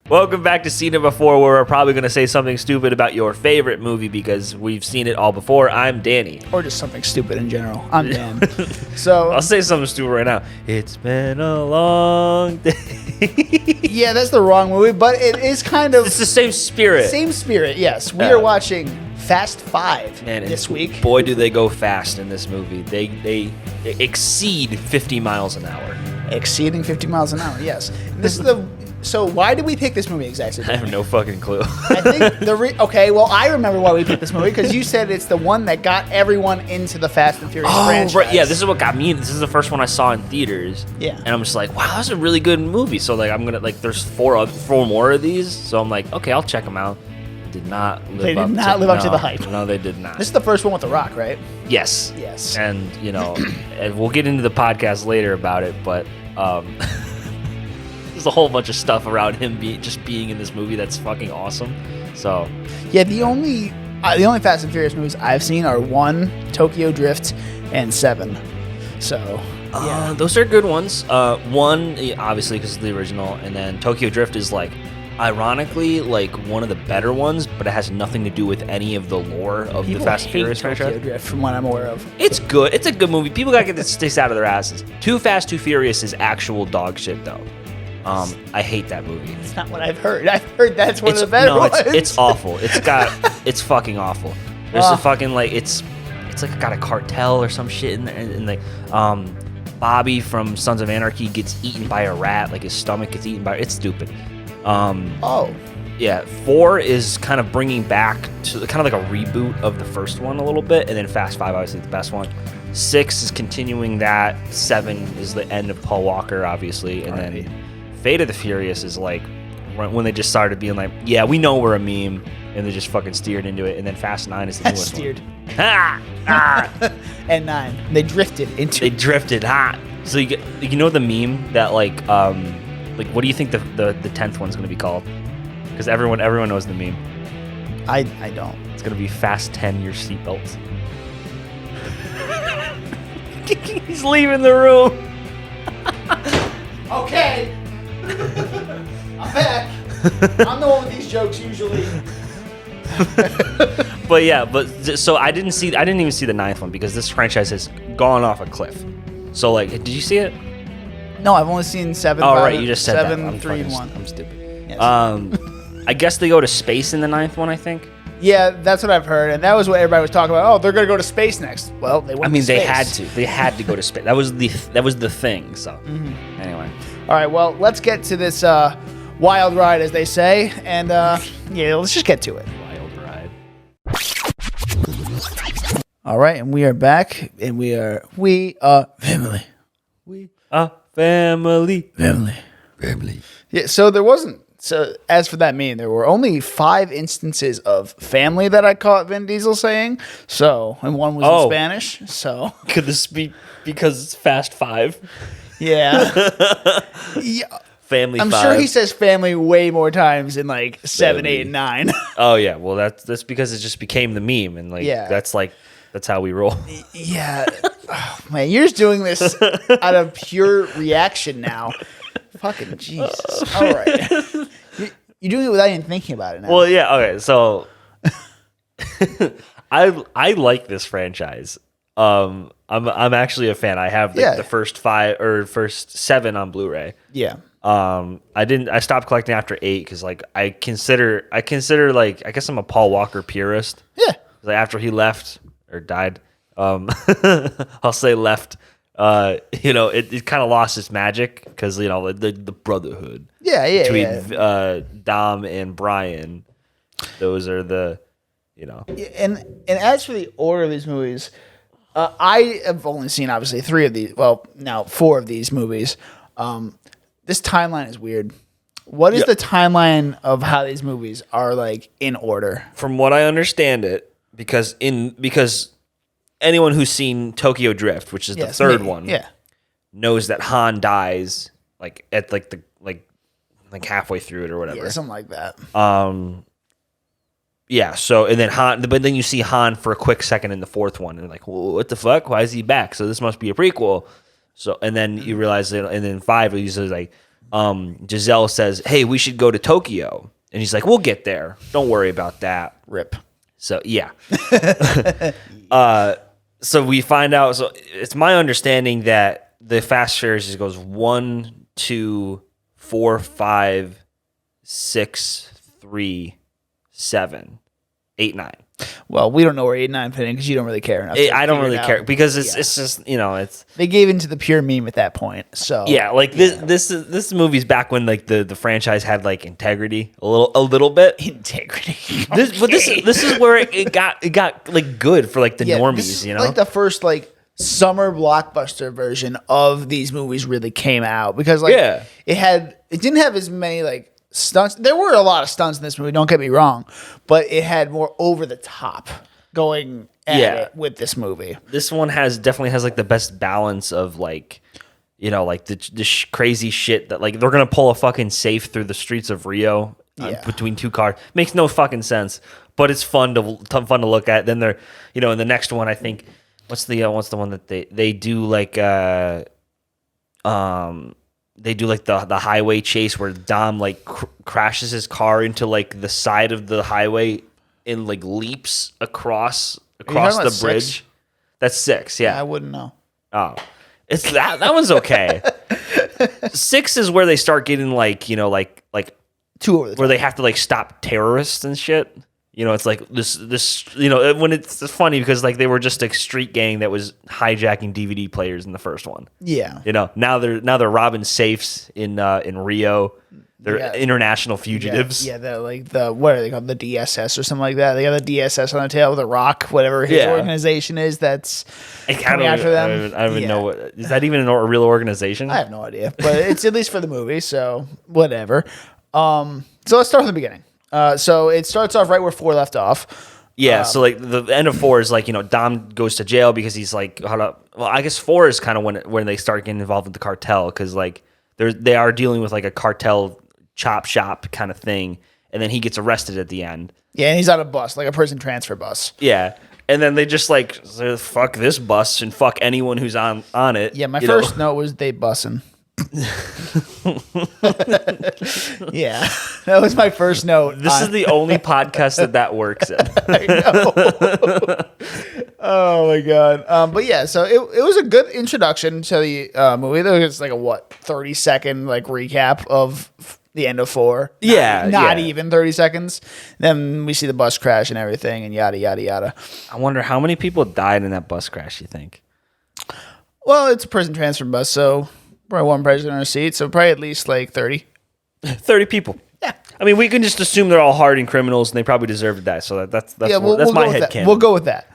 Welcome back to Seen It Before, where we're probably going to say something stupid about your favorite movie because we've seen it all before. I'm Danny. Or just something stupid in general. I'm Dan. So I'll say something stupid right now. It's been a long day. Yeah, that's the wrong movie, but it is kind of... It's the same spirit. Same spirit, yes. We are watching Fast 5 this week. Boy, do they go fast in this movie. They exceed 50 miles an hour. Exceeding 50 miles an hour, yes. This is the... So why did we pick this movie exactly? I have no fucking clue. I think okay, well, I remember why we picked this movie, because you said it's the one that got everyone into the Fast and Furious franchise. Right. Yeah, this is what got me. This is the first one I saw in theaters. Yeah. And I'm just like, wow, that's a really good movie. So, like, I'm going to, like, there's four more of these. So I'm like, okay, I'll check them out. They did not live up to the hype. No, they did not. This is the first one with The Rock, right? Yes. Yes. And, you know, and we'll get into the podcast later about it, but there's a whole bunch of stuff around him being in this movie that's fucking awesome. So, yeah, the only Fast and Furious movies I've seen are 1, Tokyo Drift, and 7. So, yeah. Those are good ones. 1, obviously, because it's the original, and then Tokyo Drift is, like, ironically, like, one of the better ones, but it has nothing to do with any of the lore of the Fast and Furious franchise. Tokyo Drift, from what I'm aware of. It's good. It's a good movie. People gotta get the sticks out of their asses. Too Fast, Too Furious is actual dog shit, though. I hate that movie. It's not what I've heard. I've heard that's one of the better ones. It's awful. It's fucking awful. There's a fucking, like, it's like got a cartel or some shit in there, and like, Bobby from Sons of Anarchy gets eaten by a rat. Like, his stomach gets eaten by. It's stupid. Yeah. 4 is kind of bringing back to kind of like a reboot of the first one a little bit, and then Fast 5 obviously the best one. 6 is continuing that. 7 is the end of Paul Walker, obviously, and then Fate of the Furious is like when they just started being like, yeah, we know we're a meme, and they just fucking steered into it. And then Fast 9 is the newest steered. One. And 9, they drifted into. They drifted. So you know the meme that like what do you think the 10th one's gonna be called? Because everyone knows the meme. I don't. It's gonna be FasTEN your seatbelts. He's leaving the room. Okay. I'm back. I'm the one with these jokes usually. But yeah, so I didn't even see the 9th one because this franchise has gone off a cliff. So, like, did you see it? No, I've only seen 7. Oh, right, you just said 7, that. 3, and 1. I'm stupid. Yes. I guess they go to space in the 9th one, I think. Yeah, that's what I've heard, and that was what everybody was talking about. Oh, they're gonna go to space next. Well, they went. I mean, to space. they had to go to space. That was the thing. So, Anyway. All right, well, let's get to this wild ride, as they say, and yeah, let's just get to it. Wild ride. All right, and we are back, and we are family. We are family. Family. Yeah. So there wasn't. So as for that meme, there were only 5 instances of family that I caught Vin Diesel saying. So, and one was in Spanish. So could this be because it's Fast 5? Yeah. Yeah. Family. I'm 5. sure he says family way more times in like 7, 8, and 9. Oh yeah. Well, that's because it just became the meme, and like that's how we roll. Yeah. Oh, man, you're just doing this out of pure reaction now. Fucking Jesus. All right. You're doing it without even thinking about it now. Well, yeah. Okay. So I like this franchise. I'm actually a fan. I have the first 5 or first 7 on Blu-ray. Yeah. I stopped collecting after 8 because like I consider like, I guess I'm a Paul Walker purist. Yeah. Like after he left or died, I'll say left. You know, it kind of lost its magic because, you know, the brotherhood. Between Dom and Brian, those are the, you know. And as for the order of these movies, I have only seen obviously 3 of these. Well, now 4 of these movies. This timeline is weird. What is the timeline of how these movies are like in order? From what I understand it, because anyone who's seen Tokyo Drift, which is the third one, knows that Han dies like at like halfway through it or whatever. Yeah, something like that. Yeah, so and then Han, but then you see Han for a quick second in the 4th one, and like, well, what the fuck? Why is he back? So this must be a prequel. So and then you realize that, and then 5 is like Giselle says, "Hey, we should go to Tokyo," and he's like, "We'll get there. Don't worry about that." Rip. So yeah. So we find out. So it's my understanding that the Fast Furious just goes 1, 2, 4, 5, 6, 3, 7, 8, 9. Well, we don't know where 8 and 9 fit in because you don't really care enough. I don't really care because it's just it's they gave into the pure meme at that point. So yeah, like this movie's back when like the franchise had like integrity a little bit. Integrity. But this is where it got like good for like the normies, you know, like the first like summer blockbuster version of these movies really came out because like it didn't have as many like stunts. There were a lot of stunts in this movie, don't get me wrong, but it had more over the top going at it with this movie. This one definitely has like the best balance of like, you know, like the crazy shit that like they're gonna pull a fucking safe through the streets of Rio between two cars. Makes no fucking sense, but it's fun to look at. Then they're, you know, in the next one, I think what's the one that they do like they do like the highway chase where Dom like crashes his car into like the side of the highway and like leaps across the bridge. 6? That's 6, yeah. I wouldn't know. Oh, it's that one's okay. 6 is where they start getting like, you know, like too over the top. Where they have to like stop terrorists and shit. You know, it's like this. You know, when it's funny because like they were just a street gang that was hijacking DVD players in the first one. Yeah. You know, now they're robbing safes in Rio. They're international fugitives. Yeah, they're like what are they called? The DSS or something like that. They got the DSS on the tail with a rock, whatever his organization is. That's coming after them. I don't even know what is that even a real organization? I have no idea, but it's at least for the movie, so whatever. So let's start from the beginning. So it starts off right where 4 left off. Yeah, so like the end of 4 is like, you know, Dom goes to jail because he's like, well, I guess 4 is kind of when they start getting involved with the cartel because like they are dealing with like a cartel chop shop kind of thing, and then he gets arrested at the end. Yeah, and he's on a bus, like a prison transfer bus. Yeah, and then they just like say, fuck this bus and fuck anyone who's on it. Yeah, my first note was they bussin'. Yeah, that was my first note. This is the only podcast that works in. I know. Oh my god. But yeah, so it was a good introduction to the movie. There was like a 30-second like recap of the end of 4. Not even 30 seconds. Then we see the bus crash and everything and yada yada yada. I wonder how many people died in that bus crash, you think? Well, it's a prison transfer bus, so probably one person in a seat, so probably at least like 30. 30 people. Yeah. I mean, we can just assume they're all hardened criminals and they probably deserved that. So that's my headcanon. We'll go with that.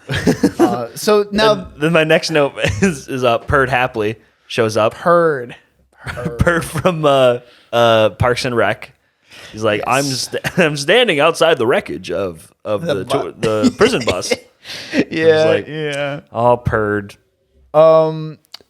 So now, then my next note is Perd Hapley shows up. Perd from Parks and Rec. He's like, yes. I'm standing outside the wreckage of the prison bus. Yeah. Oh, Perd.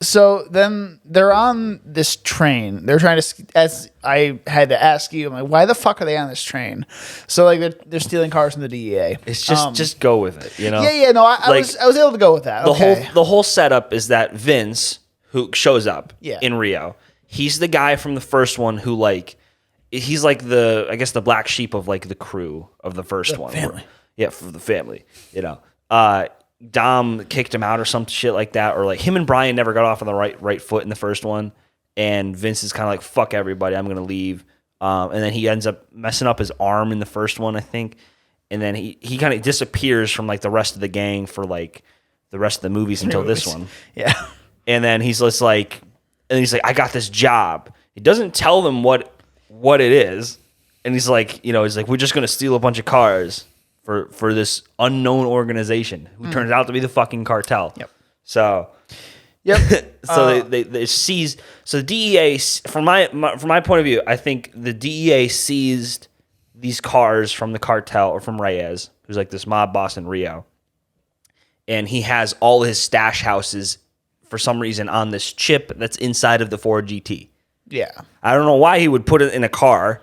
So then they're on this train. They're trying to, as I had to ask you, I'm like, why the fuck are they on this train? So like they're stealing cars from the DEA. It's just go with it, you know? Yeah. No, I was able to go with that. The whole setup is that Vince, who shows up in Rio, he's the guy from the first one who like, he's like I guess the black sheep of like the crew of the first one. Family. For the family, you know. Dom kicked him out or some shit like that, or like him and Brian never got off on the right foot in the first one, and Vince is kind of like, fuck everybody, I'm gonna leave, and then he ends up messing up his arm in the first one, I think, and then he kind of disappears from like the rest of the gang for like the rest of the movies until this one, and then he's just like, I got this job. He doesn't tell them what it is, and he's like, we're just gonna steal a bunch of cars for this unknown organization who turns out to be the fucking cartel. Yep. So, so they seized. So the DEA, from my point of view, I think the DEA seized these cars from the cartel or from Reyes, who's like this mob boss in Rio, and he has all his stash houses for some reason on this chip that's inside of the Ford GT. Yeah. I don't know why he would put it in a car.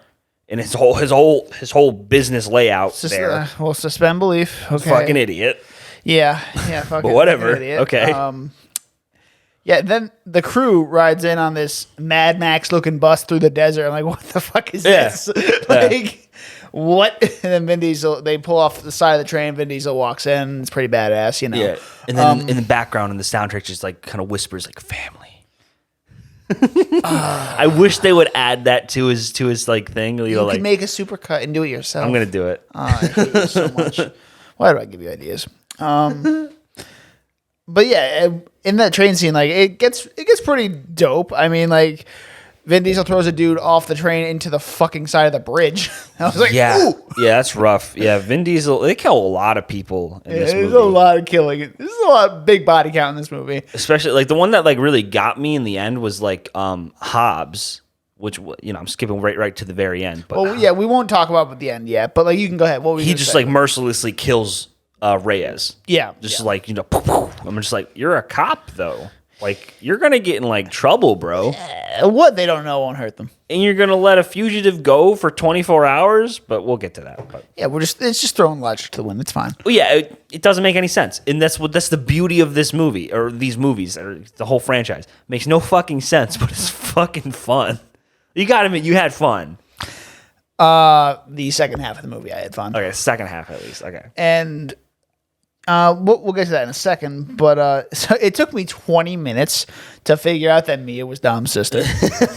And his whole business layout there. Well, suspend belief. Okay. Fucking idiot. Yeah. Fucking but whatever. idiot. Okay. Yeah, then the crew rides in on this Mad Max looking bus through the desert. I'm like, what the fuck is this? Like, what? And then Vin Diesel, they pull off the side of the train. Vin Diesel walks in. It's pretty badass, you know. Yeah. And then in the background, in the soundtrack, just like kind of whispers like family. I wish they would add that to his like thing. You know, could make a supercut and do it yourself. I'm gonna do it. I hate you so much. Why do I give you ideas? But yeah, in that train scene, like it gets pretty dope. I mean, like Vin Diesel throws a dude off the train into the fucking side of the bridge. I was like, yeah, ooh. yeah, that's rough. Yeah, Vin Diesel, they kill a lot of people in this movie. There's a lot of killing. This is a lot of big body count in this movie. Especially like the one that like really got me in the end was like Hobbs, which I'm skipping right to the very end. But well, yeah, we won't talk about the end yet. But like, you can go ahead. What were you he gonna just say? like mercilessly kills Reyes. Yeah, just like I'm just like, you're a cop though. Like, you're going to get in, like, trouble, bro. What they don't know won't hurt them. And you're going to let a fugitive go for 24 hours? But we'll get to that. But. Yeah, it's just throwing logic to the wind. It's fine. Well, yeah, it doesn't make any sense. And that's the beauty of this movie, or these movies, or the whole franchise. Makes no fucking sense, but it's fucking fun. You got to admit, you had fun. The second half of the movie, I had fun. Okay, second half at least. Okay. And we'll get to that in a second, but so it took me 20 minutes to figure out that Mia was Dom's sister.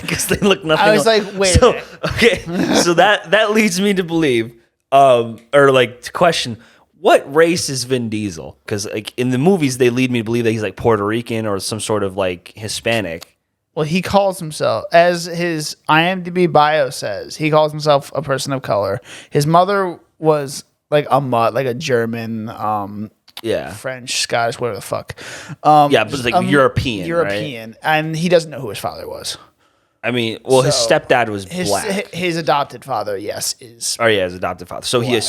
Because they look nothing. I was like, wait a minute. Okay, so that leads me to believe, or like to question, what race is Vin Diesel? Because like in the movies, they lead me to believe that he's like Puerto Rican or some sort of like Hispanic. Well, he calls himself, as his IMDb bio says, he calls himself a person of color. His mother was like a mutt, like a German, French, Scottish, whatever the fuck. Yeah, but it's like European, right? And he doesn't know who his father was. I mean, well, his stepdad was black. His adopted father, yes, is. Oh yeah, his adopted father. So black.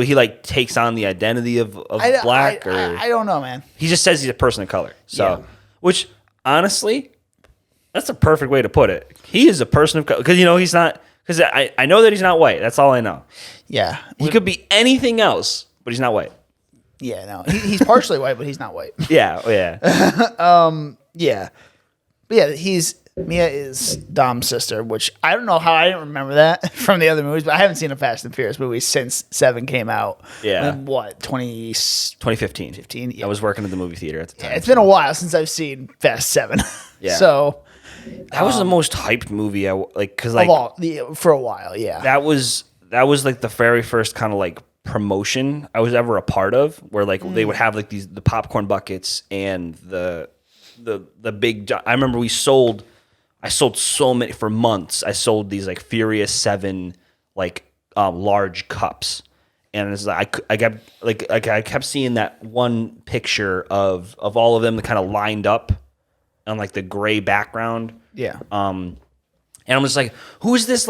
he like takes on the identity of black, or I don't know, man. He just says he's a person of color. So, which honestly, that's a perfect way to put it. He is a person of color because he's not. Because I know that he's not white. That's all I know. Yeah, he could be anything else, but he's not white. Yeah, no, he's partially white, but he's not white. Yeah. Yeah, but yeah, Mia is Dom's sister, which I don't know how I didn't remember that from the other movies, but I haven't seen a Fast and Furious movie since 7 came out. Yeah. In what, 2015? 15, yeah. I was working at the movie theater at the time. Yeah, it's been a while since I've seen Fast 7. Yeah. So that was the most hyped movie for a while, yeah. That was like the very first kind of like promotion I was ever a part of, where like they would have like the popcorn buckets and the big. I remember I sold so many for months. I sold these like Furious 7 like large cups, and it's like I kept seeing that one picture of all of them that kind of lined up on like the gray background. Yeah. And I'm just like, who's this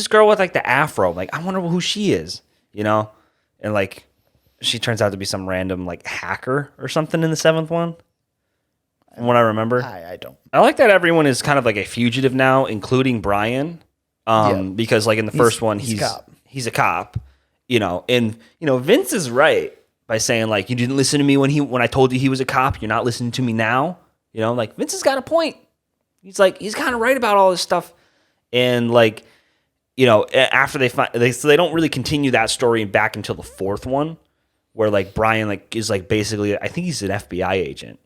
girl with like the afro? Like, I wonder who she is, And like, she turns out to be some random like hacker or something in the 7th one. From what I remember. I don't. I like that everyone is kind of like a fugitive now, including Brian. Because like in the first one, he's a cop, and Vince is right by saying like, you didn't listen to me when I told you he was a cop. You're not listening to me now. Like Vince has got a point. He's kind of right about all this stuff. And like, after they don't really continue that story back until the 4th one, where like Brian like is like basically, I think he's an FBI agent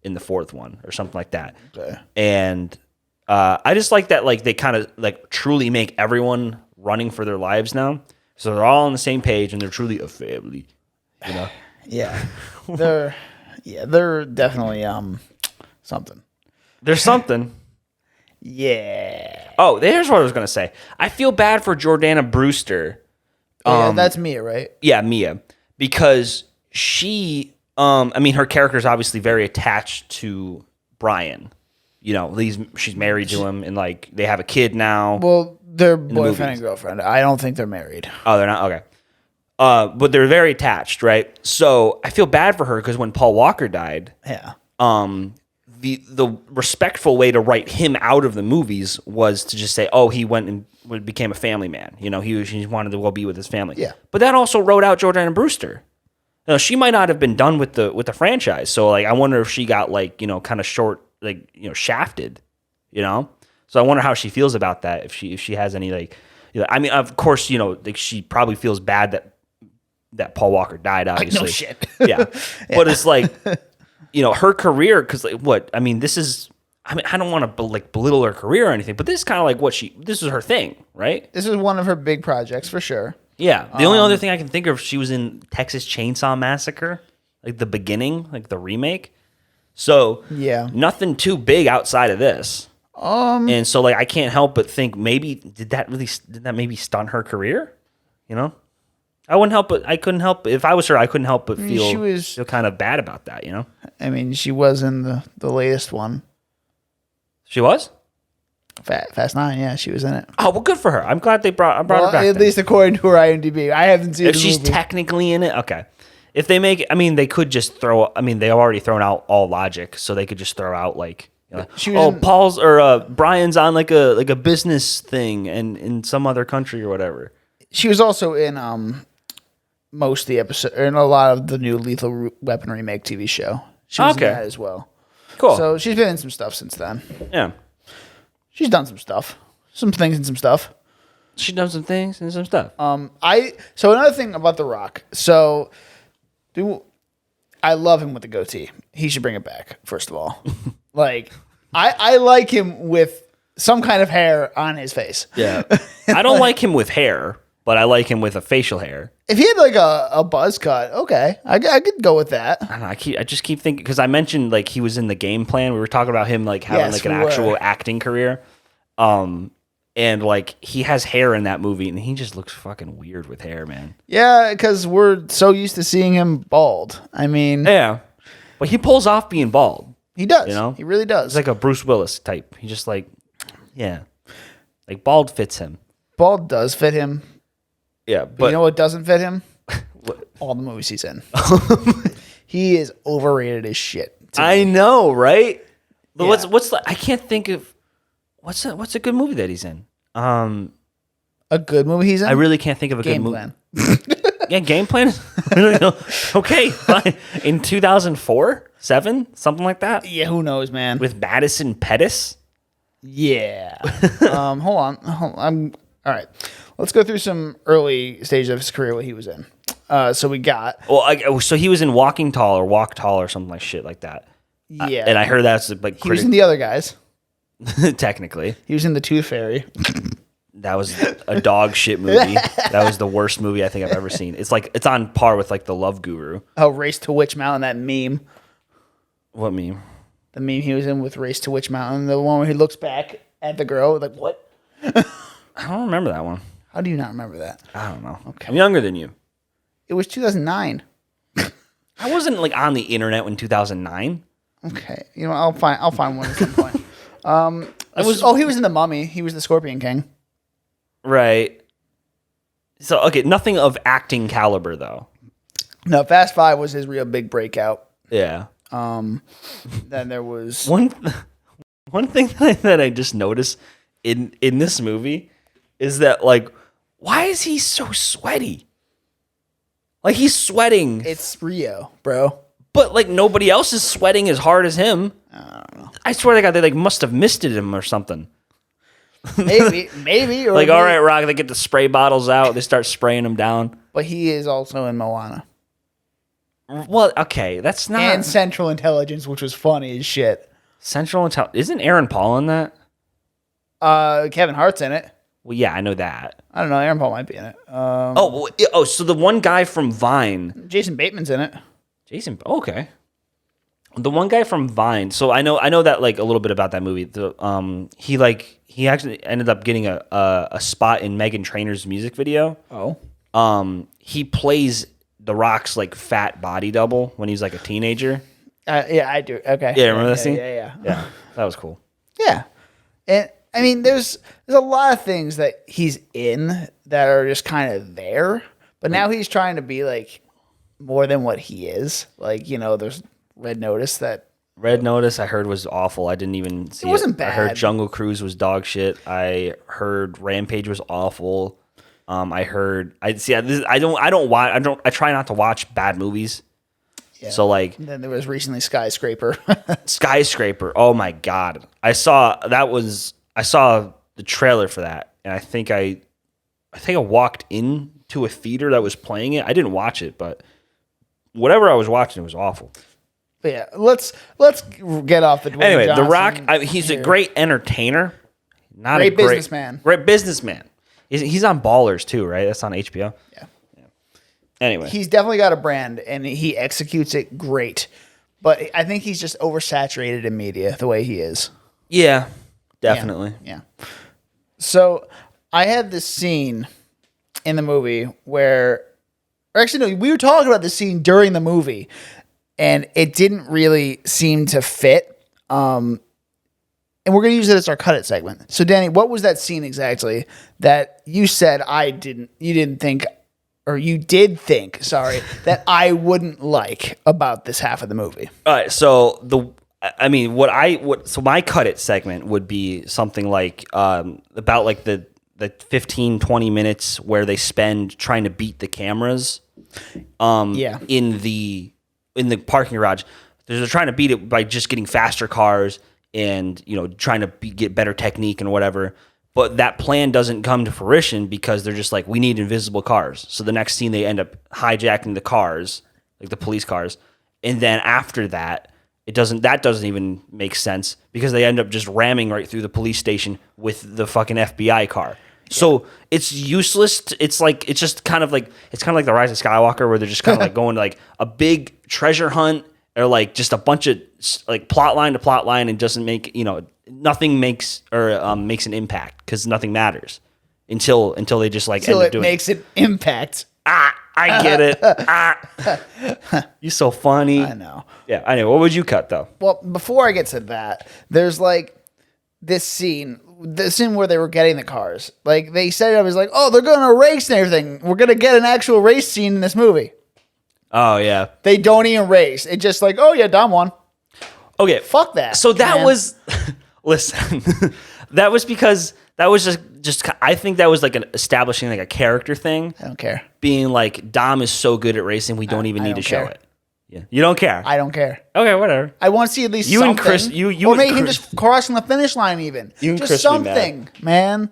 in the 4th one or something like that. Okay. And I just like that like they kind of like truly make everyone running for their lives now. So they're all on the same page and they're truly a family. Yeah. They're definitely something. There's something. Yeah. Oh, there's what I was gonna say. I feel bad for Jordana Brewster. Yeah, that's Mia, right? Yeah, Mia, because she, her character is obviously very attached to Brian. She's married to him, and like they have a kid now. Well, they're boyfriend and girlfriend. I don't think they're married. Oh, they're not? Okay. But they're very attached, right? So I feel bad for her because when Paul Walker died, yeah. The respectful way to write him out of the movies was to just say, oh, he went and became a family man. He wanted to go be with his family. Yeah. But that also wrote out Jordana Brewster. She might not have been done with the franchise. So like, I wonder if she got like, kind of short shafted, So I wonder how she feels about that. If she has any I mean, of course, she probably feels bad that Paul Walker died. Obviously, no shit. Yeah, but it's like her career, because I mean, this is. I mean, I don't want to belittle her career or anything, but this is kind of like this is her thing, right? This is one of her big projects for sure. Yeah. The only other thing I can think of, she was in Texas Chainsaw Massacre, like the beginning, like the remake. So yeah, nothing too big outside of this. And so I can't help but think maybe did that maybe stunt her career? I couldn't help if I was her, I couldn't help but feel kind of bad about that. I mean, she was in the latest one. She was? Fast 9, yeah, she was in it. Oh, well, good for her. I'm glad they brought her back. At least according to her IMDb. I haven't seen if she's technically in it, okay. If they make, I mean, they could just they've already thrown out all logic, so they could just throw out Paul's or Brian's on like a business thing and in some other country or whatever. She was also in most of the episode, in a lot of the new Lethal Weapon remake TV show. She was in that as well. Cool. So she's been in some stuff since then. Yeah. She's done some stuff. Some things and some stuff. She's done some things and some stuff. So another thing about The Rock. So I love him with the goatee. He should bring it back, first of all. I like him with some kind of hair on his face. Yeah. I don't like him with hair, but I like him with a facial hair. If he had a buzz cut, okay, I could go with that. I don't know, I just keep thinking, because I mentioned he was in the Game Plan. We were talking about him having an actual acting career, and he has hair in that movie, and he just looks fucking weird with hair, man. Yeah, because we're so used to seeing him bald. I mean, yeah, but he pulls off being bald. He does. He really does. He's like a Bruce Willis type. He just bald fits him. Bald does fit him. Yeah, but you know what doesn't fit him? All the movies he's in. He is overrated as shit. I know, right? But yeah. I can't think of what's a good movie that he's in. A good movie he's in? I really can't think of a Game good Plan. movie. Yeah, Game Plan. Okay, fine. In 2004, 7, something like that. Yeah, who knows, man? With Madison Pettis. Yeah. Hold on. All right. Let's go through some early stages of his career, what he was in. So we got... so he was in Walking Tall or Walk Tall or something shit like that. Yeah. And I heard that's he was in The Other Guys. Technically. He was in The Tooth Fairy. That was a dog shit movie. That was the worst movie I think I've ever seen. It's it's on par with The Love Guru. Oh, Race to Witch Mountain, that meme. What meme? The meme he was in with Race to Witch Mountain. The one where he looks back at the girl what? I don't remember that one. How do you not remember that? I don't know. Okay. I'm younger than you. It was 2009. I wasn't on the internet in 2009. Okay. I'll find one at some point. He was in The Mummy. He was the Scorpion King. Right. So, okay, nothing of acting caliber, though. No, Fast 5 was his real big breakout. Yeah. Then there was... One thing that I just noticed in this movie is that, why is he so sweaty? He's sweating. It's Rio, bro. But, nobody else is sweating as hard as him. I don't know. I swear to God, they, must have misted him or something. Maybe. Or all right, Rock, they get the spray bottles out. They start spraying them down. But he is also in Moana. Well, okay, that's not... And Central Intelligence, which was funny as shit. Central Intelligence... Isn't Aaron Paul in that? Kevin Hart's in it. Well, yeah, I know that. I don't know. Aaron Paul might be in it. So the one guy from Vine... Jason Bateman's in it. Okay. The one guy from Vine. So I know that a little bit about that movie. He actually ended up getting a spot in Meghan Trainor's music video. Oh. He plays The Rock's fat body double when he's a teenager. Yeah, I do. Okay. Yeah, remember that scene? Yeah. Yeah, that was cool. Yeah, and I mean, there's a lot of things that he's in that are just kind of there, but now he's trying to be more than what he is. There's Red Notice I heard was awful. I didn't even see it. It wasn't bad. I heard Jungle Cruise was dog shit. I heard Rampage was awful. I try not to watch bad movies. So like, And then there was recently Skyscraper. Skyscraper. Oh my God. I saw the trailer for that. And I think I walked into a theater that was playing it. I didn't watch it, but whatever I was watching, it was awful. But yeah, let's get off the Dwayne Anyway, Johnson The Rock, he's a great entertainer. Not great a great businessman. Great businessman. He's on Ballers too, right? That's on HBO. Yeah. Anyway, He's definitely got a brand, and he executes it great. But I think he's just oversaturated in media the way he is. yeah, definitely. Yeah. So I had this scene in the movie where, or actually, no, we were talking about this scene during the movie, and it didn't really seem to fit. And we're going to use it as our cut it segment. So, Danny, what was that scene exactly that you said you did think, that I wouldn't like about this half of the movie? All right, so so my cut it segment would be something like about like the 15, 20 minutes where they spend trying to beat the cameras in the parking garage. They're trying to beat it by just getting faster cars and, trying to get better technique and whatever. But that plan doesn't come to fruition because they're just like, we need invisible cars. So the next scene, they end up hijacking the cars, like the police cars. And then after that, that doesn't even make sense because they end up just ramming right through the police station with the fucking FBI car. So it's useless. It's just kind of like the Rise of Skywalker, where they're just kind of like going to like a big treasure hunt or like just a bunch of like plot line to plot line, and doesn't make nothing makes an impact because nothing matters until they just like end up doing makes an impact. I get it. You're so funny. I know. Yeah, I know. What would you cut though? Well, before I get to that, there's like this scene. The scene where they were getting the cars. Like, they set it up as like, oh, they're going to race and everything. We're going to get an actual race scene in this movie. Oh, yeah. They don't even race. It's just like, oh, yeah, Dom won. Okay. Fuck that. So that man. was... Listen. That was because... That was just... I think that was like establishing like a character thing. I don't care. Being like, Dom is so good at racing, we don't even need to show it. Yeah. You don't care? I don't care. Okay, whatever. I want to see at least you something. And Chris, you or and maybe him Chris, just crossing the finish line even. You and just Chris something, man.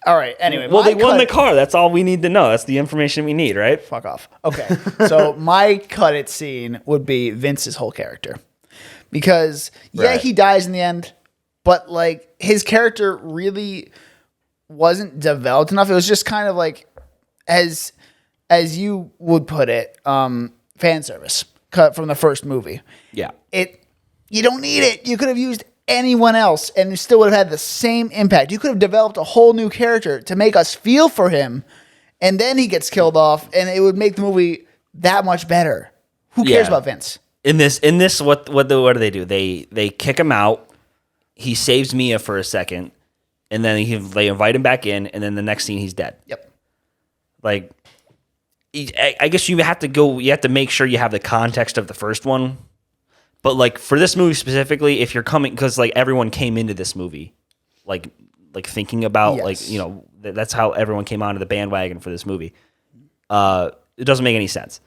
All right, anyway. Well, they won the car. That's all we need to know. That's the information we need, right? Fuck off. Okay, so my cut it scene would be Vince's whole character. Because, he dies in the end, but like his character really wasn't developed enough. It was just kind of like, as you would put it, fan service. Cut from the first movie. Yeah. You don't need it. You could have used anyone else and you still would have had the same impact. You could have developed a whole new character to make us feel for him, and then he gets killed off, and it would make the movie that much better. Who cares about Vince? In this, what do they do? They kick him out. He saves Mia for a second, and then they invite him back in, and then the next scene he's dead. Yep. Like, I guess you have to make sure you have the context of the first one. But like for this movie specifically, if you're coming, because like everyone came into this movie, like thinking about that's how everyone came onto the bandwagon for this movie. It doesn't make any sense,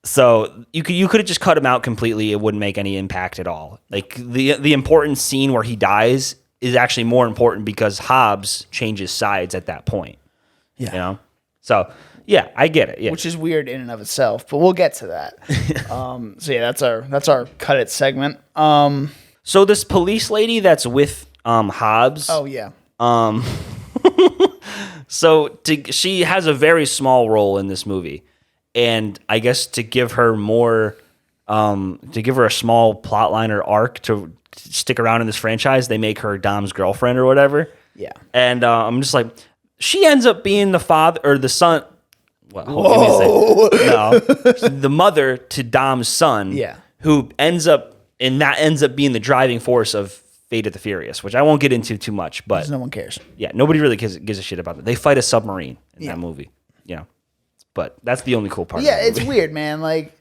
So you could have just cut him out completely. It wouldn't make any impact at all. Like the important scene where he dies is actually more important because Hobbs changes sides at that point. Yeah. So. Yeah, I get it. Yeah, which is weird in and of itself, but we'll get to that. So yeah, that's our cut it segment. So this police lady that's with Hobbs. Oh yeah. She has a very small role in this movie, and I guess to give her a small plot line or arc to stick around in this franchise, they make her Dom's girlfriend or whatever. Yeah. And I'm just like, she ends up being the father or the son. Well, whoa. No, the mother to Dom's son, who ends up being the driving force of Fate of the Furious, which I won't get into too much, but no one cares. Yeah, nobody really gives a shit about that. They fight a submarine in that movie, but that's the only cool part. Yeah, it's weird, man. Like,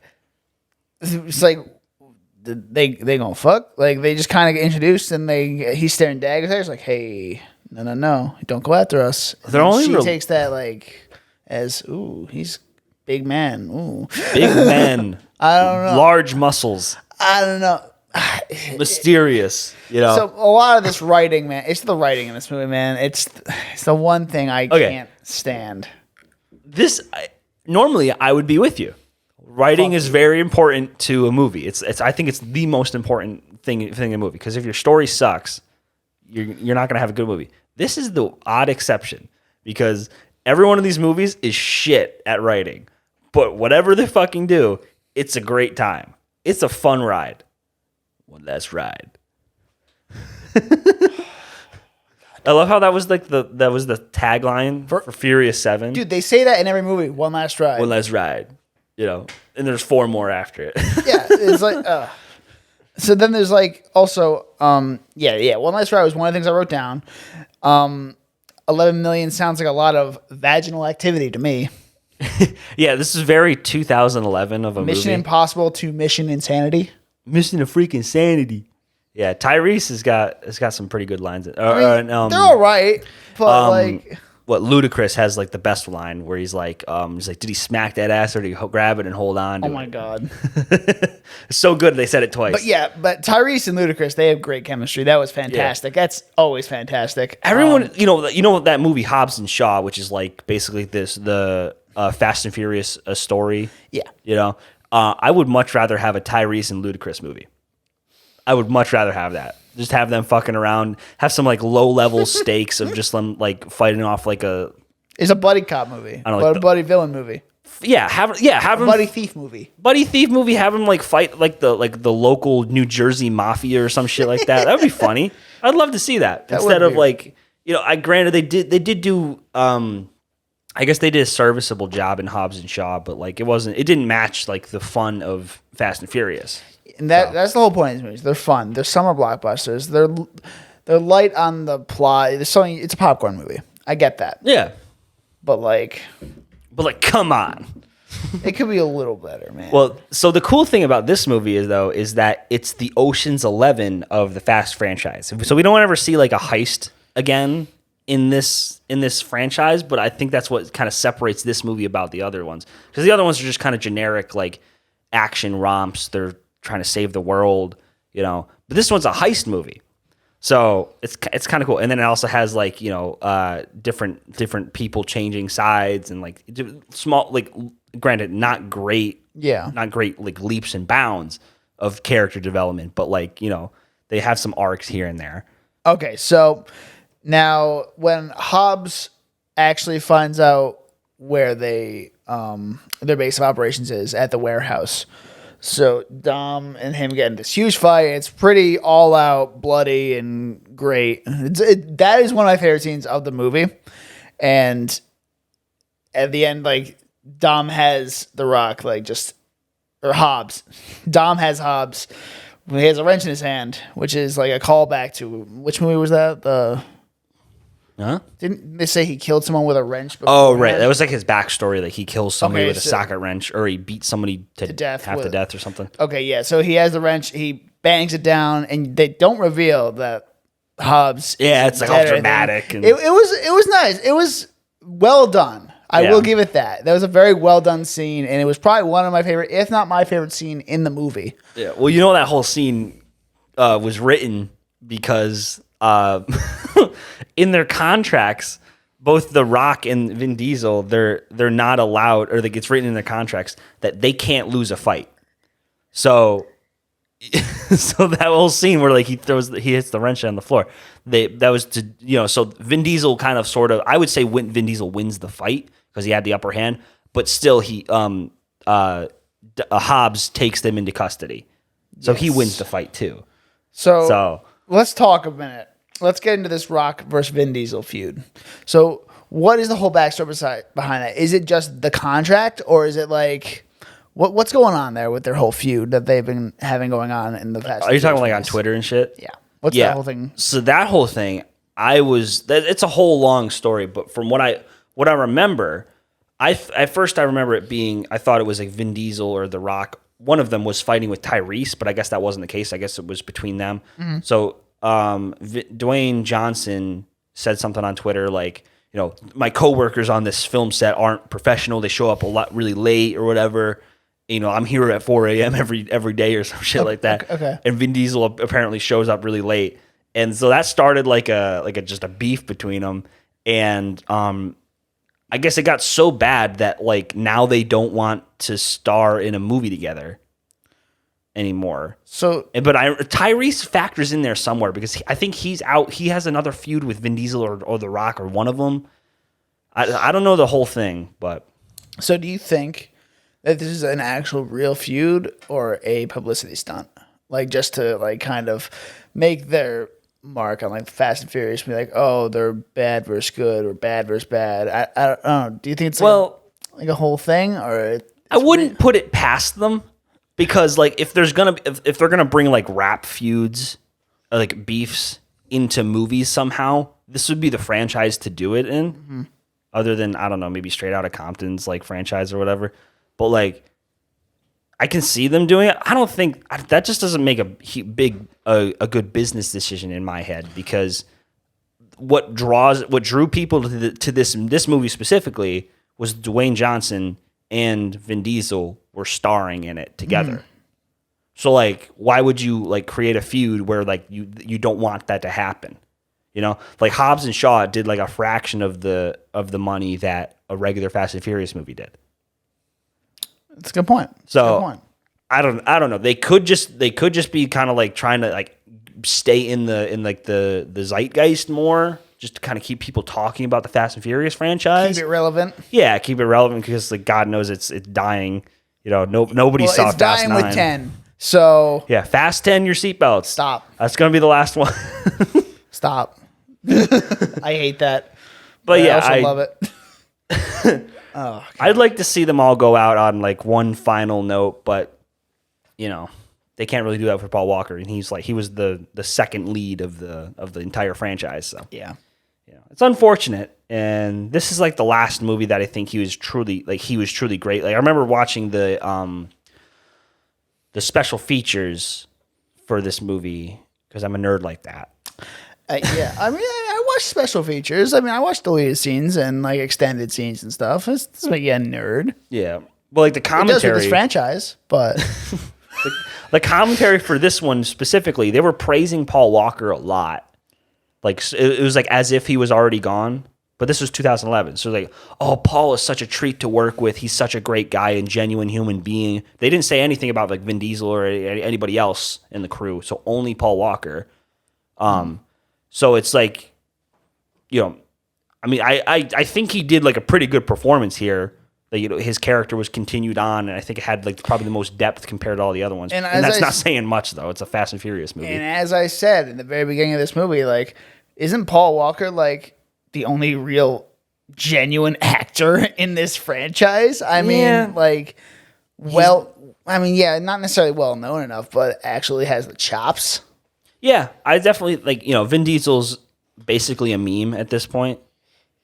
it's like they gonna fuck. Like they just kind of get introduced, and he's staring daggers at her. It's like, hey, no, don't go after us. She takes that like. As ooh, he's big man. Ooh. Big men. I don't know. Large muscles. I don't know. Mysterious. You know. So a lot of this writing, man. It's the writing in this movie, man. It's the one thing I can't stand. Normally I would be with you. Writing is very important to a movie. I think it's the most important thing in a movie, because if your story sucks, you're not gonna have a good movie. This is the odd exception, because every one of these movies is shit at writing, but whatever they fucking do, it's a great time. It's a fun ride. One last ride. I love how that was like the tagline for Furious 7. Dude, they say that in every movie. One last ride. One last ride. You know, and there's 4 more after it. Yeah, it's like. So then there's like also, one last ride was one of the things I wrote down. 11 million sounds like a lot of vaginal activity to me. Yeah, this is very 2011 of a Mission movie. Impossible to Mission Insanity. Mission of freaking sanity. Yeah, Tyrese has got some pretty good lines. They're all right, but like. What Ludacris has like the best line, where he's like, did he smack that ass or did he grab it and hold on to it? Oh my God. It's so good they said it twice. But Tyrese and Ludacris, they have great chemistry. That was fantastic. Yeah. That's always fantastic. Everyone, you know that movie Hobbs and Shaw, which is like basically the Fast and Furious story. Yeah. You know, I would much rather have a Tyrese and Ludacris movie. I would much rather have that. Just have them fucking around. Have some like low level stakes of just them like fighting off like a. It's a buddy cop movie. I don't know, like buddy villain movie. Yeah, have them buddy thief movie. Buddy thief movie. Have them like fight like the local New Jersey mafia or some shit like that. That would be funny. I'd love to see that instead of like, you know. Granted they did do. I guess they did a serviceable job in Hobbs and Shaw, but like it didn't match like the fun of Fast and Furious. And that's the whole point of these movies. They're fun. They're summer blockbusters. They're light on the plot. It's a popcorn movie. I get that. Yeah. But like, come on. It could be a little better, man. Well, so the cool thing about this movie is that it's the Ocean's 11 of the Fast franchise. So we don't ever see like a heist again in this franchise, but I think that's what kind of separates this movie about the other ones. Because the other ones are just kind of generic like action romps. They're trying to save the world, you know. But this one's a heist movie, so it's kind of cool. And then it also has like, you know, different people changing sides and like small, like, granted, not great like leaps and bounds of character development, but like, you know, they have some arcs here and there. Okay, so now when Hobbs actually finds out where their base of operations is at the warehouse. So Dom and him get in this huge fight. It's pretty all out, bloody, and great. That is one of my favorite scenes of the movie. And at the end, like, Dom has The Rock, like, or Hobbs. Dom has Hobbs. He has a wrench in his hand, which is like a callback to, which movie was that? Huh? Didn't they say he killed someone with a wrench before? Oh, right. That was like his backstory. Like he kills somebody with a so socket wrench, or he beats somebody to death half to death or something. Okay, yeah. So he has the wrench. He bangs it down, and they don't reveal that Hobbs. Yeah, it's like all dramatic. And it was nice. It was well done. I will give it that. That was a very well done scene, and it was probably one of my favorite, if not my favorite scene in the movie. Yeah. Well, you know, that whole scene was written because in their contracts, both The Rock and Vin Diesel, they're not allowed, or it's written in their contracts that they can't lose a fight. So that whole scene where like he hits the wrench on the floor, that was to, you know, so Vin Diesel kind of sort of, I would say Vin Diesel wins the fight because he had the upper hand, but still Hobbs takes them into custody, so he wins the fight too. So let's talk a minute. Let's get into this Rock versus Vin Diesel feud. So what is the whole backstory behind that? Is it just the contract, or is it like what's going on there with their whole feud that they've been having going on in the past? Are you talking like on Twitter and shit? Yeah. What's that whole thing? So that whole thing, it's a whole long story, but from what I remember, at first I remember it being, I thought it was like Vin Diesel or The Rock. One of them was fighting with Tyrese, but I guess that wasn't the case. I guess it was between them. Mm-hmm. So Dwayne Johnson said something on Twitter like, my coworkers on this film set aren't professional. They show up a lot really late or whatever. I'm here at 4 a.m. every day or some shit like that. Okay. And Vin Diesel apparently shows up really late. And so that started like just a beef between them. And I guess it got so bad that like now they don't want to star in a movie together anymore. So, but Tyrese factors in there somewhere because I think he's out. He has another feud with Vin Diesel or The Rock or one of them. I don't know the whole thing, but. So do you think that this is an actual real feud or a publicity stunt? Like just to like kind of make their mark on like Fast and Furious, be like, oh, they're bad versus good or bad versus bad. I don't know. Do you think it's like a whole thing, or I wouldn't put it past them because like if they're gonna bring like rap feuds, like beefs into movies somehow, this would be the franchise to do it in. Mm-hmm. Other than I don't know, maybe Straight Outta Compton's like franchise or whatever, but like. I can see them doing it. I don't think that just doesn't make a good business decision in my head because what drew people to this movie specifically was Dwayne Johnson and Vin Diesel were starring in it together. Mm. So like, why would you like create a feud where like you don't want that to happen? Like Hobbs and Shaw did like a fraction of the money that a regular Fast and Furious movie did. That's a good point. I don't know. They could just be kind of like trying to like stay in the zeitgeist more, just to kind of keep people talking about the Fast and Furious franchise. Keep it relevant. Yeah, keep it relevant because like God knows it's dying. Nobody saw it's Fast dying 9. with 10. So yeah, Fast 10, your seatbelts. Stop. That's gonna be the last one. Stop. I hate that. But yeah, I also love it. Oh, I'd like to see them all go out on like one final note, but they can't really do that for Paul Walker, and he was the second lead of the entire franchise. So yeah, it's unfortunate, and this is like the last movie that I think he was truly great. Like I remember watching the special features for this movie because I'm a nerd like that. Yeah, I mean, I watch special features. I mean, I watch deleted scenes and like extended scenes and stuff. This make you a nerd. Yeah, well, like the commentary. It does with this franchise, but the commentary for this one specifically, they were praising Paul Walker a lot. Like it was like as if he was already gone. But this was 2011, so like, oh, Paul is such a treat to work with. He's such a great guy and genuine human being. They didn't say anything about like Vin Diesel or anybody else in the crew, so only Paul Walker. So it's like, I mean, I think he did like a pretty good performance here. That his character was continued on, and I think it had like probably the most depth compared to all the other ones. And that's not saying much though. It's a Fast and Furious movie. And as I said in the very beginning of this movie, like, isn't Paul Walker like the only real genuine actor in this franchise? I mean, not necessarily well known enough, but actually has the chops. Yeah, I definitely like, Vin Diesel's basically a meme at this point.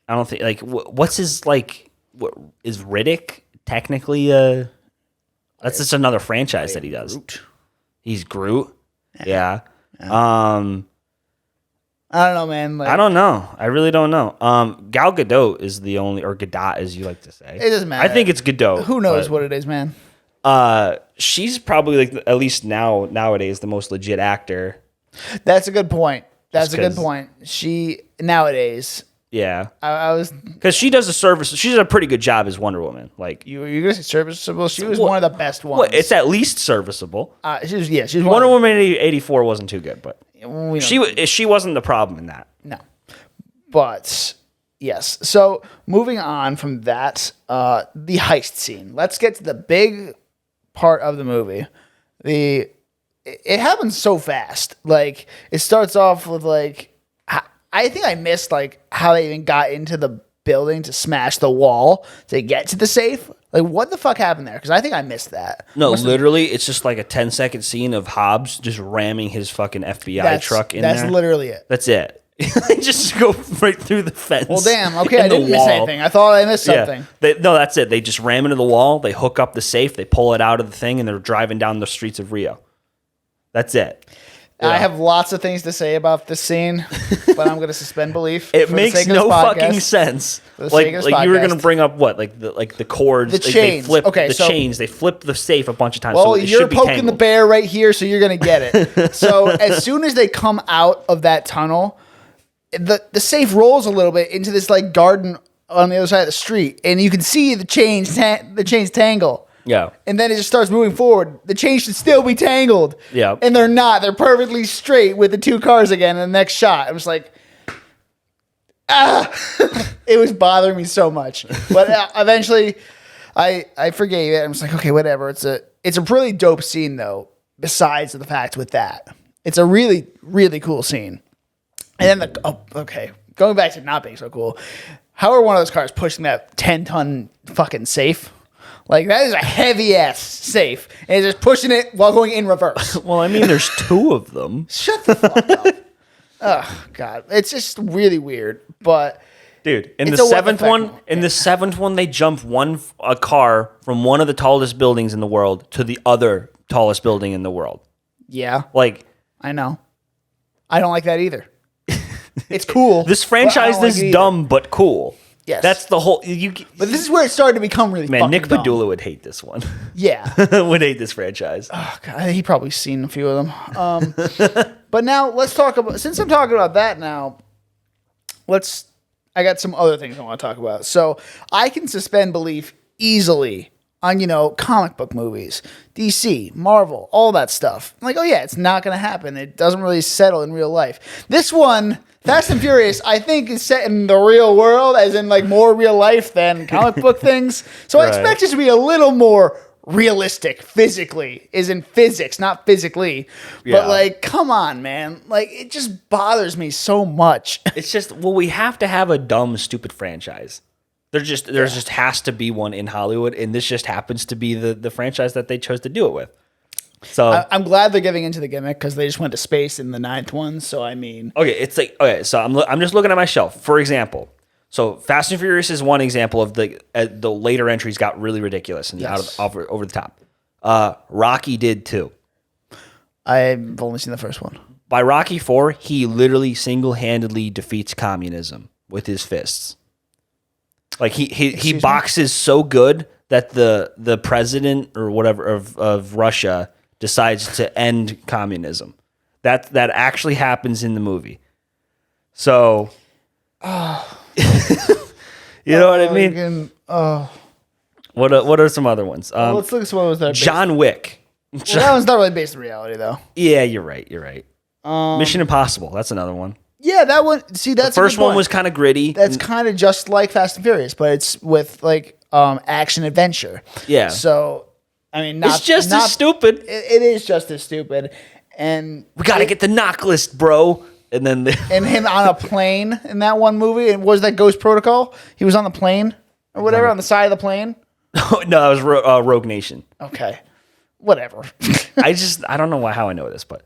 I don't think like what's his like what is Riddick technically that's just another franchise that he does. Groot. He's Groot. Yeah. I don't know, man. I don't know. I really don't know. Gal Gadot is the only, or Gadot as you like to say. It doesn't matter. I think it's Gadot. Who knows what it is, man? She's probably like at least nowadays the most legit actor. That's a good point. That's a good point. She nowadays. Yeah, I was because she does a service. She does a pretty good job as Wonder Woman. Like you're gonna say serviceable. She was one of the best ones. Well, it's at least serviceable. She's Wonder Woman 84 wasn't too good, but she wasn't the problem in that. No, but yes. So moving on from that, the heist scene. Let's get to the big part of the movie. It happens so fast. Like it starts off with like. I think I missed like how they even got into the building to smash the wall to get to the safe. Like what the fuck happened there? Because I think I missed that. No, literally, it's just like a 10-second scene of Hobbs just ramming his fucking FBI truck in there. That's literally it. That's it. They just go right through the fence. Well, damn. Okay, I didn't miss anything. I thought I missed something. No, that's it. They just ram into the wall. They hook up the safe. They pull it out of the thing, and they're driving down the streets of Rio. That's it. I have lots of things to say about this scene, but I'm going to suspend belief. It makes no fucking sense. Like you were going to bring up what? Like the cords. The chains. They flip the chains. They flip the safe a bunch of times. Well, so you're poking the bear right here, so you're going to get it. So as soon as they come out of that tunnel, the safe rolls a little bit into this like garden on the other side of the street, and you can see the chains tangle. Yeah. And then it just starts moving forward. The chains should still be tangled. Yeah. And they're not. They're perfectly straight with the two cars again in the next shot. I was like, it was bothering me so much. But eventually I forgave it. I was like, okay, whatever. It's a really dope scene though, besides the fact with that. It's a really, really cool scene. And then going back to not being so cool. How are one of those cars pushing that 10-ton fucking safe? Like, that is a heavy-ass safe. And it's just pushing it while going in reverse. Well, I mean, there's two of them. Shut the fuck up. Oh, God. It's just really weird. But, dude, in the seventh one, they jump a car from one of the tallest buildings in the world to the other tallest building in the world. Yeah. Like, I know. I don't like that either. It's cool. This franchise is dumb but cool. Yes. That's the whole... But this is where it started to become really fucking Nick dumb. Padula would hate this one. Yeah. Would hate this franchise. Oh, God. He probably seen a few of them. But now, let's talk about... Since I'm talking about that now, I got some other things I want to talk about. So, I can suspend belief easily on, comic book movies. DC, Marvel, all that stuff. I'm like, oh, yeah, it's not going to happen. It doesn't really settle in real life. This one... Fast and Furious, I think, is set in the real world, as in like more real life than comic book things. So I expect it to be a little more realistic physically, is in physics, not physically. Yeah. But like, come on, man. Like, it just bothers me so much. It's just, we have to have a dumb, stupid franchise. There just has to be one in Hollywood, and this just happens to be the franchise that they chose to do it with. So I'm glad they're giving into the gimmick because they just went to space in the 9th one. So I mean, so I'm just looking at my shelf. For example, so Fast and Furious is one example of the later entries got really ridiculous and over the top. Rocky did too. I've only seen the first one. By Rocky 4, he literally single-handedly defeats communism with his fists. Like he boxes so good that the president or whatever of Russia decides to end communism. That actually happens in the movie. So, you know what I mean? What are some other ones? Let's look at some others that are based. John Wick. Well, that one's not really based in reality, though. Yeah, you're right. Mission Impossible. That's another one. Yeah, that one. See, that's the first one was kind of gritty. That's kind of just like Fast and Furious, but it's with like action adventure. Yeah. So, I mean, it's just as stupid. It is just as stupid. And we got to get the knock list, bro. And then and him on a plane in that one movie. And was that Ghost Protocol? He was on the plane or whatever, on the side of the plane. No, that was Rogue Nation. Okay. Whatever. I don't know how I know this, but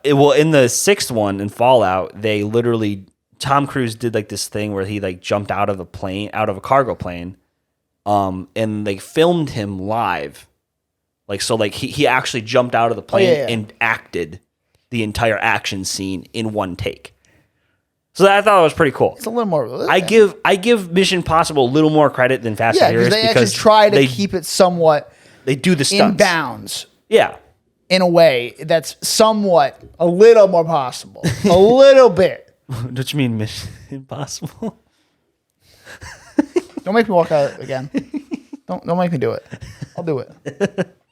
in the 6th one in Fallout, they literally Tom Cruise did like this thing where he like jumped out of a cargo plane, and they filmed him live, like so like he actually jumped out of the plane and acted the entire action scene in one take. So I thought it was pretty cool. It's a little more. I give Mission Impossible a little more credit than Fast and Furious because they actually try to keep it somewhat. They do the stunts in bounds. Yeah. In a way that's somewhat a little more possible. A little bit. Don't you mean Mission Impossible? Don't make me walk out again. Don't make me do it. I'll do it.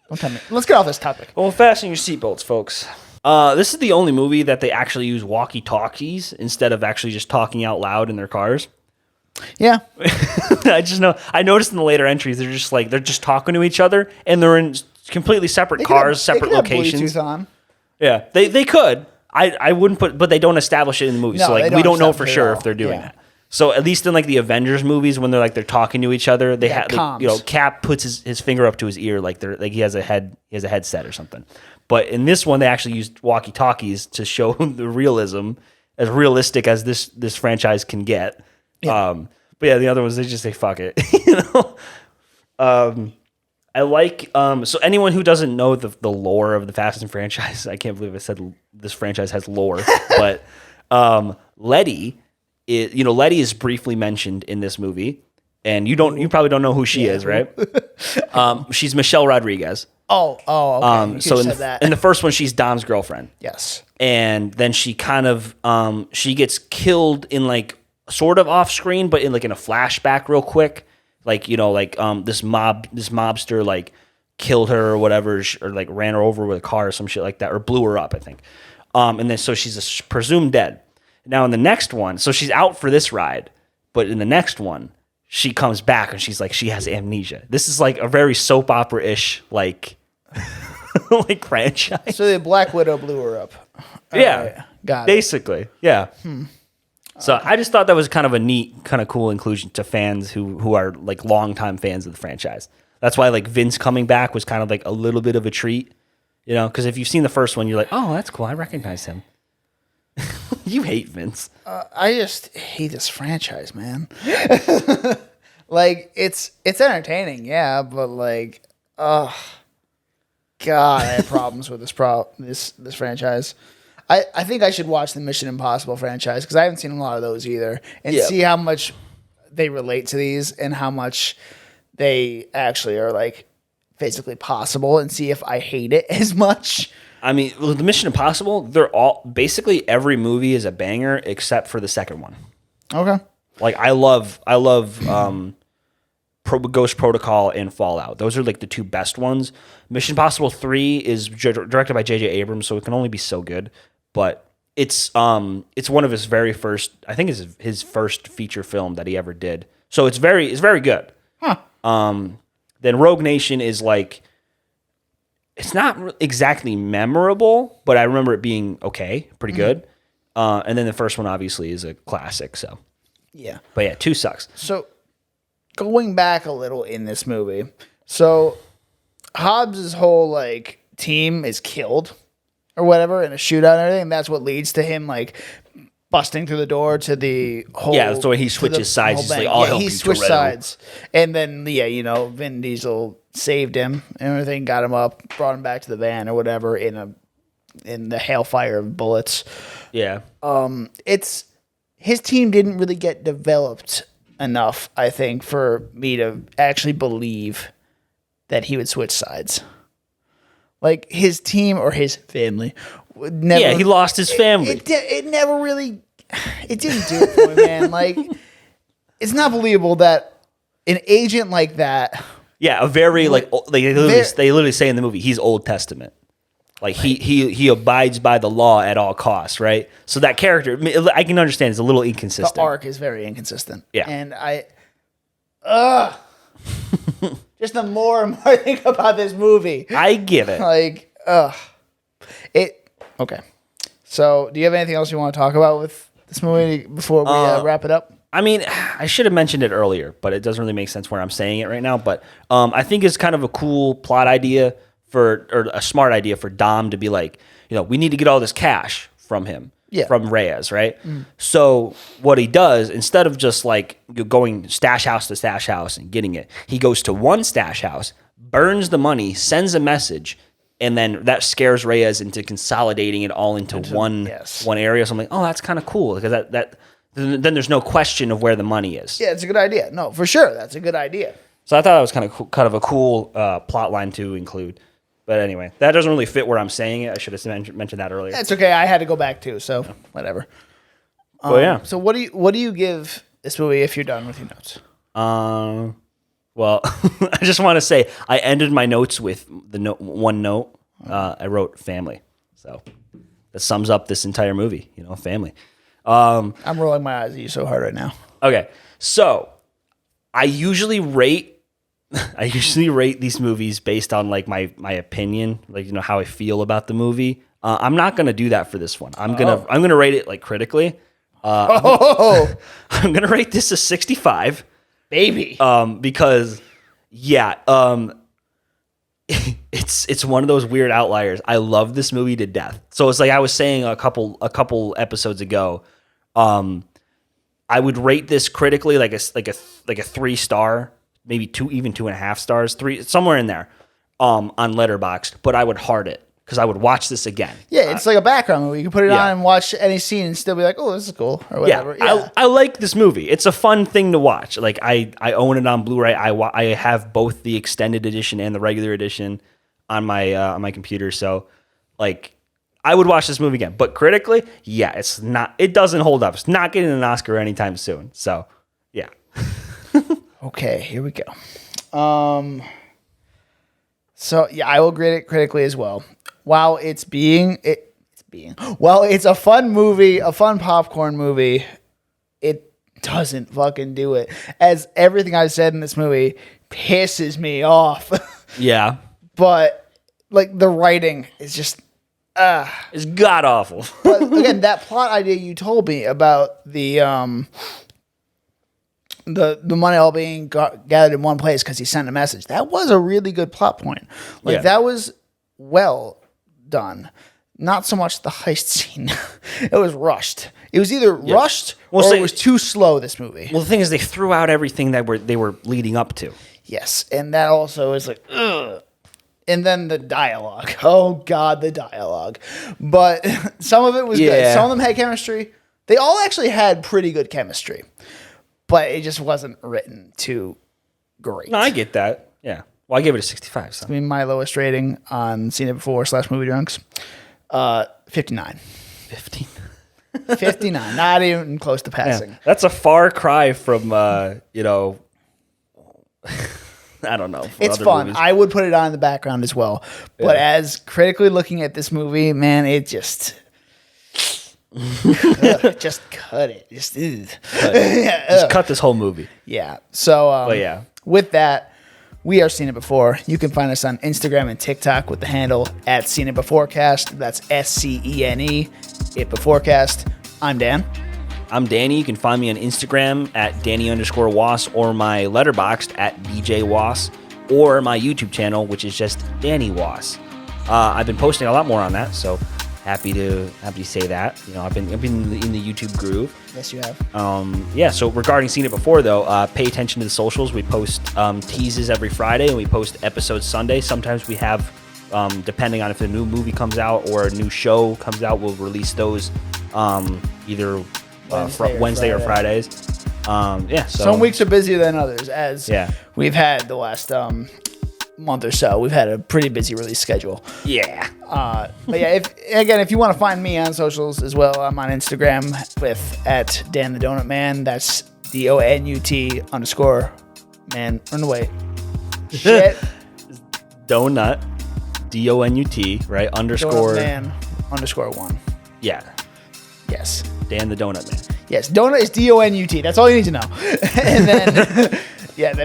Don't tell me. Let's get off this topic. Well, fasten your seatbelts, folks. This is the only movie that they actually use walkie-talkies instead of actually just talking out loud in their cars. Yeah. I noticed in the later entries, they're just talking to each other, and they're in completely separate cars, separate locations. Bluetooth on. Yeah, they could. I wouldn't but they don't establish it in the movie, so like we don't know for sure if they're doing that. So at least in like the Avengers movies, when they're talking to each other, they have Cap puts his finger up to his ear like he has a headset or something. But in this one, they actually used walkie-talkies to show the realism, as realistic as this franchise can get. Yeah. But yeah, the other ones, they just say fuck it. I like so anyone who doesn't know the lore of the Fast and franchise, I can't believe I said this franchise has lore, but Letty Letty is briefly mentioned in this movie, and you probably don't know who she is, right? She's Michelle Rodriguez. Oh, okay. You So said that. in the first one, she's Dom's girlfriend. Yes. And then she kind of she gets killed in like sort of off screen, but in a flashback real quick. This mobster like killed her or whatever, or like ran her over with a car or some shit like that, or blew her up, I think. And then so she's presumed dead. Now in the next one, so she's out for this ride, but in the next one, she comes back and she's like, she has amnesia. This is like a very soap opera-ish like franchise. So the Black Widow blew her up. Yeah, right. Got it. basically, yeah. So I just thought that was kind of a neat, kind of cool inclusion to fans who are like longtime fans of the franchise. That's why like Vince coming back was kind of like a little bit of a treat, because if you've seen the first one, you're like, oh, that's cool, I recognize him. You hate Vince. I just hate this franchise, man. Like it's entertaining, yeah, but like, God, I have problems with this franchise. I think I should watch the Mission Impossible franchise because I haven't seen a lot of those either, and see how much they relate to these and how much they actually are like physically possible, and see if I hate it as much. I mean, the Mission Impossible, they're all basically every movie is a banger except for the second one. Okay. Like I love Ghost Protocol and Fallout. Those are like the two best ones. Mission Impossible 3 is directed by J.J. Abrams, so it can only be so good. But it's one of his very first, I think it's his first feature film that he ever did. So it's very good. Huh. Then Rogue Nation is like, it's not exactly memorable, but I remember it being okay, pretty good. And then the first one obviously is a classic. So yeah, but yeah, 2 sucks. So going back a little in this movie, so Hobbs' whole like team is killed or whatever in a shootout and everything. That's what leads to him like busting through the door to the whole. Yeah, that's the way he switches sides. He's like, I'll help you, he switched Toretto. sides, and then Vin Diesel saved him and everything, got him up, brought him back to the van or whatever in the hailfire of bullets. Yeah. It's his team didn't really get developed enough, I think, for me to actually believe that he would switch sides. Like his team or his family would never. Yeah, he lost his family. It never really. It didn't do it for me, man. Like it's not believable that an agent like that. Yeah, a very they literally say in the movie he's Old Testament. Like he abides by the law at all costs, right? So that character, I can understand, is a little inconsistent. The arc is very inconsistent. Yeah, and just the more and more I think about this movie, I get it. Like, okay. So, do you have anything else you want to talk about with this movie before we wrap it up? I mean, I should have mentioned it earlier, but it doesn't really make sense where I'm saying it right now. But I think it's kind of a cool plot idea or a smart idea for Dom to be like, we need to get all this cash from him, from Reyes, right? Mm. So what he does, instead of just like going stash house to stash house and getting it, he goes to one stash house, burns the money, sends a message, and then that scares Reyes into consolidating it all into one area. So I'm like, oh, that's kind of cool because then there's no question of where the money is. Yeah, it's a good idea. No, for sure, that's a good idea. So I thought that was kind of a cool plot line to include. But anyway, that doesn't really fit where I'm saying it. I should have mentioned that earlier. It's okay. I had to go back too, so whatever. Yeah. So what do you give this movie if you're done with your notes? Well, I just want to say I ended my notes with one note. I wrote family. So that sums up this entire movie. Family. I'm rolling my eyes at you so hard right now. Okay, so I usually rate these movies based on like my opinion, like how I feel about the movie. I'm not gonna do that for this one. I'm gonna rate it like critically. I'm gonna rate this a 65, baby. Because it's one of those weird outliers. I love this movie to death. So it's like I was saying a couple episodes ago. I would rate this critically like a 3-star. maybe even 2.5 stars, 3, somewhere in there, on Letterboxd. But I would heart it because I would watch this again. Yeah, it's like a background movie. You can put it Yeah. on and watch any scene and still be like, oh, this is cool, or whatever. Yeah, I like this movie. It's a fun thing to watch. Like I own it on Blu-ray. I have both the extended edition and the regular edition on my computer. So like I would watch this movie again. But critically, yeah, it's not. It doesn't hold up. It's not getting an Oscar anytime soon. So yeah. Okay, here we go. So yeah, I will grade it critically as well. While it's a fun movie, a fun popcorn movie, it doesn't fucking do it. As everything I've said in this movie pisses me off. Yeah. But like the writing is just It's god awful. But again, that plot idea you told me about the money all being gathered in one place because he sent a message. That was a really good plot point. Like that was well done. Not so much the heist scene. It was rushed. It was either rushed or it was too slow, this movie. Well, the thing is, they threw out everything that they were leading up to. Yes, and that also is like, ugh. And then the dialogue. Oh, God, the dialogue. But some of it was good. Some of them had chemistry. They all actually had pretty good chemistry. But it just wasn't written too great. No, I get that. Yeah. Well, I gave it a 65. So. I mean, my lowest rating on Seen It Before / Movie Drunks, 59. 15. 59. Not even close to passing. Yeah. That's a far cry from, I don't know. It's fun. Movies. I would put it on in the background as well. But as critically looking at this movie, man, it just... just cut it. Just cut this whole movie. Yeah. So, with that, we are Seen It Before. You can find us on Instagram and TikTok with the handle @SeenItBeforecast. That's SCENE, It Beforecast. I'm Dan. I'm Danny. You can find me on Instagram @Danny_Was or my Letterboxd @BJWas or my YouTube channel, which is just Danny Was. I've been posting a lot more on that, so happy to say that. I've been in the YouTube groove. Yes, you have. So regarding Seen It Before, though, pay attention to the socials. We post teases every Friday, and we post episodes Sunday. Sometimes we have, depending on if a new movie comes out or a new show comes out, we'll release those either Wednesday or Fridays. So some weeks are busier than others, as we've had the last month or so. We've had a pretty busy release schedule. Yeah. But yeah, if you want to find me on socials as well, I'm on Instagram with @DanTheDonutMan. That's DONUT_man. Run away. Shit. Donut. DONUT, right? Underscore. Man _1. Yeah. Yes. Dan the Donut Man. Yes. Donut is DONUT. That's all you need to know. And then, then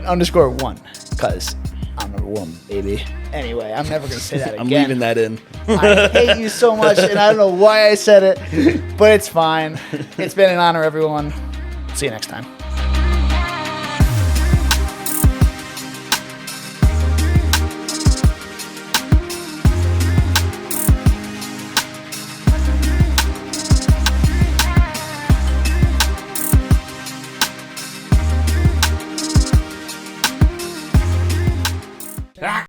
_1. Because I'm number one, baby. Anyway, I'm never going to say that again. I'm leaving that in. I hate you so much, and I don't know why I said it, but it's fine. It's been an honor, everyone. See you next time.